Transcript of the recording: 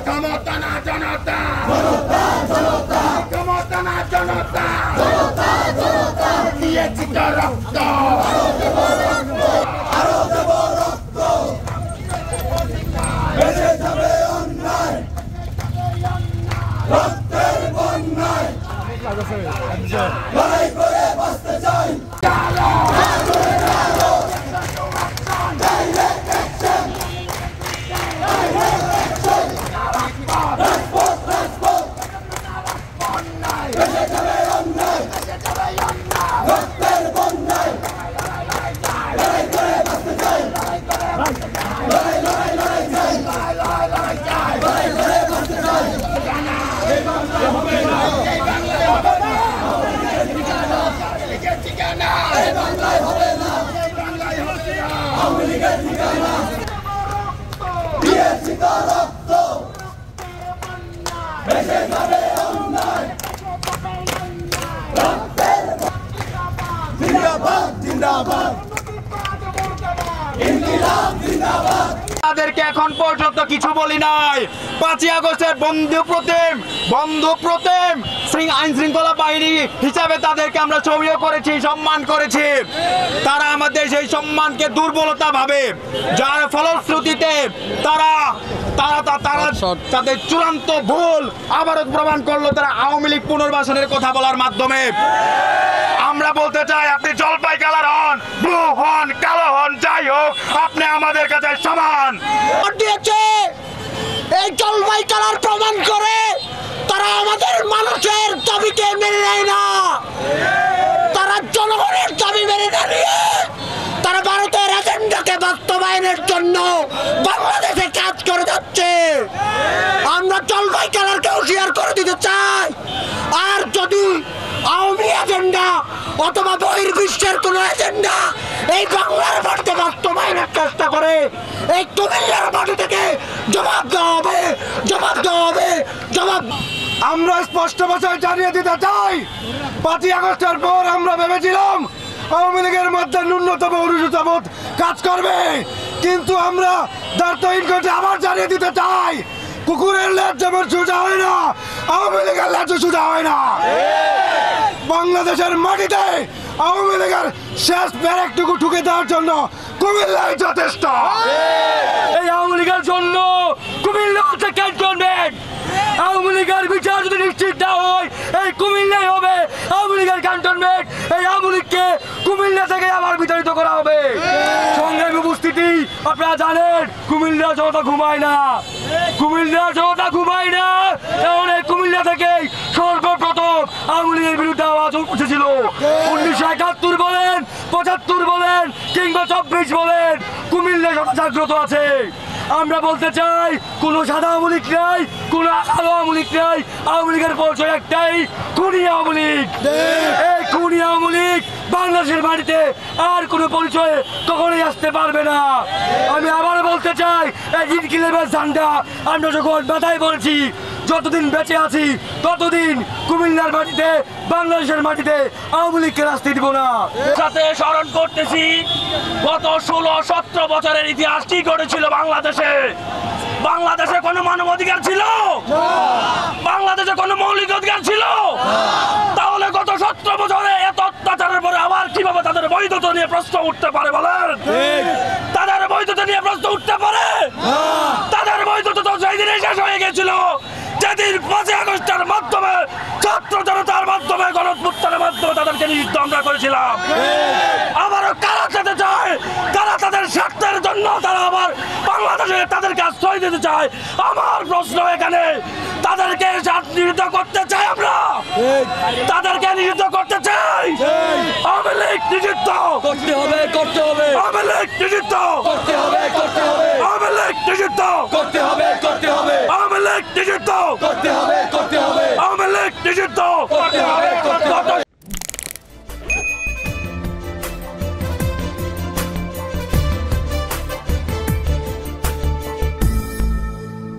ক্ষমতা না জনতা, ক্ষমতা না জনতা, দিয়েছি তো রক্ত, আরো দেব রক্ত, বেঁচে যাবে অন্যায়, রক্তের বন্যায়, লড়াই করে বাঁচতে চাই। তাদেরকে এখন পর্যন্ত কিছু বলি নাই। 5ই আগস্টের বন্ধু প্রতিম আইন শৃঙ্খলা বাহিনী হিসাবে তাদেরকে আমরা ছবিও করেছি, সম্মান করেছি। তারা আমাদের সেই সম্মানকে দুর্বলতা ভাবে, যার ফলশ্রুতিতে তারা তাদের চূড়ান্ত ভুল আবারও প্রমাণ করলো। তারা আওয়ামী লীগ পুনর্বাসনের কথা বলার মাধ্যমে আমরা বলতে চাই, আপনি জলপাই কালার হন, ব্লু হন, কালো হন, যাই হোক, আপনি আমাদের কাছে সমান। এই জলপাই কালার প্রমাণ করে তারা আমাদের মানুষের দাবিকে মেনে নেয় না। তারা জনগণের দাবি মেনে না নিয়ে তারা ভারতের এজেন্ডাকে বাস্তবায়নের জন্য বাংলাদেশে কাজ করে যাচ্ছে। আমরা জলপাই কালারকে হুঁশিয়ার করে দিতে চাই, আর যদি আওয়ামী এজেন্ডা অথবা বহির্বিশ্বের কোন এজেন্ডা এই বাংলার মাটিতে বাস্তবায়নের চেষ্টা করে, এই কুমিল্লার মাটি থেকে জবাব দেওয়া হবে, জবাব দেওয়া হবে, জবাব। আমরা স্পষ্ট ভাষায় জানিয়ে দিতে চাই, 5ই আগস্টের পর আমরা ভেবেছিলাম আওয়ামী লীগের মধ্যে ন্যূনতম অনুশোচনাবোধ কাজ করবে, কিন্তু আমরা দায়িত্বহীন করে আবার জানিয়ে দিতে চাই, কুকুরের লেজ যেমন সোজা হয় না, আওয়ামী লীগের লেজ সোজা হয় না। বাংলাদেশের মাটিতে আওয়ামী লীগের শেষ ব্যারেকটুকু ঠুকে দেওয়ার জন্য কুমিল্লাই যথেষ্ট। এই আওয়ামী লীগের জন্য কুমিল্লা হচ্ছে ক্যান্টনমেন্ট। আওয়ামী লীগের বিচার যদি নিশ্চিত না হয়, এই কুমিল্লাই হবে আওয়ামী লীগের ক্যান্টনমেন্ট। এই আওয়ামী লীগকে কুমিল্লা থেকে আবার বিতাড়িত করা হবে। সংগ্রামী উপস্থিতি, আপনারা জানেন কুমিল্লা জনতা ঘুমায় না, কুমিল্লা জনতা ঘুমায় না। কারণ এই কুমিল্লা থেকেই সর্বপ্রথম আওয়ামী লীগের বিরুদ্ধে আওয়াজ উঠেছিল। 1971 বলেন, 75 বলেন, কিংবা 24 বলেন, কুমিল্লা জাগ্রত আছে। আমরা বলতে চাই, কোন সাদা আওয়ামী লীগ নাই, কোন আলো আওয়ামী লীগ নাই। আওয়ামী লীগের পরিচয় একটাই, খুনি আওয়ামী লীগ। এই খুনি আওয়ামী লীগ বাংলাদেশের মাটিতে আর কোনো পরিচয়ে কখনোই আসতে পারবে না। আমি আবার বলতে চাই, এই ইনকিলাবের ঝান্ডা আমরা যখন মাথায় বলেছি, যতদিন বেঁচে আছি ততদিন কুমিল্লার মাটিতে, বাংলাদেশের মাটিতে আওয়ামী লীগকে রাস্তা দিব না। সাথে স্মরণ করতেছি গত 16-17 বছরের ইতিহাস কি ঘটেছিল বাংলাদেশে। বাংলাদেশে কোনো মানবাধিকার ছিল? বাংলাদেশে কোনো মৌলিক অধিকার ছিল? তাহলে গত 17 বছরে এত অত্যাচারের পরে আবার কিভাবে তাদের বৈধতা নিয়ে প্রশ্ন উঠতে পারে বলেন? তাদের বৈধতা নিয়ে প্রশ্ন উঠতে পারে? তাদের বৈধতা তো সেই দিনে শেষ হয়ে গেছিল, যেদিন 5ই আগস্টের মাধ্যমে, ছাত্র জনতার মাধ্যমে, গণঅভ্যুত্থানের মাধ্যমে তাদেরকে নিষিদ্ধ আমরা করেছিলাম। আবারও কারা যেতে চায়, কারা তাদের স্বার্থের জন্য তারা আবার বাংলাদেশে তাদেরকে আশ্রয় দিতে চায়। আমার প্রশ্ন এখানে, তাদেরকে নিষিদ্ধ করতে চাই আমরা? তাদেরকে নিষিদ্ধ করতে চাই? আওয়ামী লীগ নিষিদ্ধ করতে হবে, করতে হবে। আওয়ামী লীগ নিষিদ্ধ করতে হবে, করতে হবে। আওয়ামী লীগ নিষিদ্ধ করতে হবে, করতে হবে। আওয়ামী লীগ নিষিদ্ধ করতে হবে, করতে হবে। আওয়ামী লীগ নিষিদ্ধ